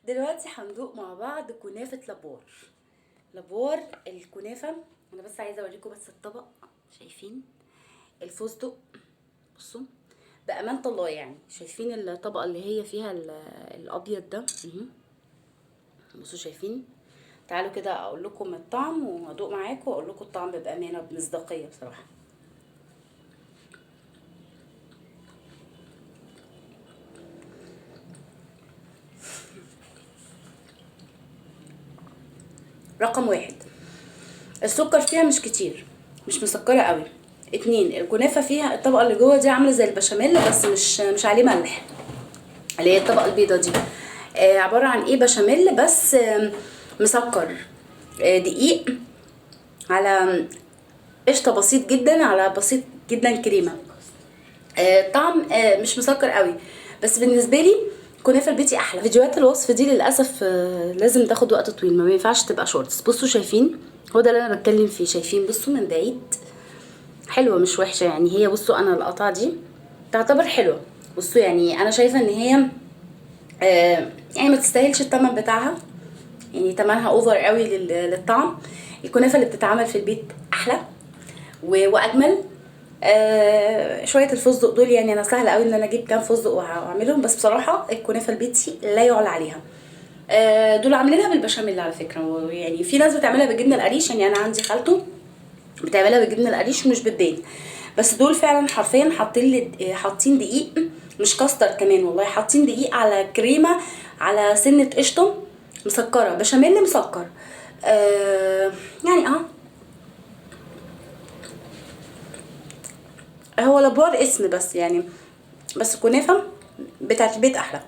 دلوقتي هندوق مع بعض كنافة لابور. لابور الكنافة، انا بس عايزة اوريكم بس الطبق. شايفين الفستق؟ بصوا بأمانة الله، يعني شايفين الطبقة اللي هي فيها الابيض ده؟ بصوا شايفين. تعالوا كده اقول لكم الطعم وهدوق معاكم واقول لكم الطعم بأمانة بمصداقية بصراحة. رقم واحد، السكر فيها مش كتير، مش مسكرة قوي. اتنين، الكنافة فيها الطبقة اللي جوه دي عاملة زي البشاميل بس مش عليه ملح، اللي هي الطبقة البيضة دي. عبارة عن ايه؟ بشاميل بس مسكر. دقيق على قشطة بسيط جدا على بسيط جدا كريمة. طعم مش مسكر قوي، بس بالنسبة لي كنافة البيتي احلى. فيديوهات الوصف دي للاسف لازم تاخد وقت طويل، ما ينفعش تبقى شورتس. بصوا شايفين، هو ده اللي انا بتكلم فيه. شايفين؟ بصوا من بعيد حلوه مش وحشه يعني. هي بصوا انا القطعه دي تعتبر حلوه. بصوا يعني انا شايفه ان هي يعني ما تستاهلش الثمن بتاعها، يعني ثمنها اوفر قوي للطعم. الكنافه اللي بتتعمل في البيت احلى واجمل. شويه الفستق دول يعني انا سهل قوي ان انا اجيب كام فستق واعملهم، بس بصراحه الكنافه البيتي لا يعلى عليها. دول عاملينها بالبشاميل على فكره، يعني في ناس بتعملها بالجبنه القريش، يعني انا عندي خالته بتعملها بالجبنه القريش ومش بالدين. بس دول فعلا حرفيا حاطين دقيق، مش كاستر كمان والله، حاطين دقيق على كريمه على سنه قشطه مسكره، بشاميل مسكر. يعني هو لابوار اسم بس يعني، بس الكنافه بتاعت البيت احلى.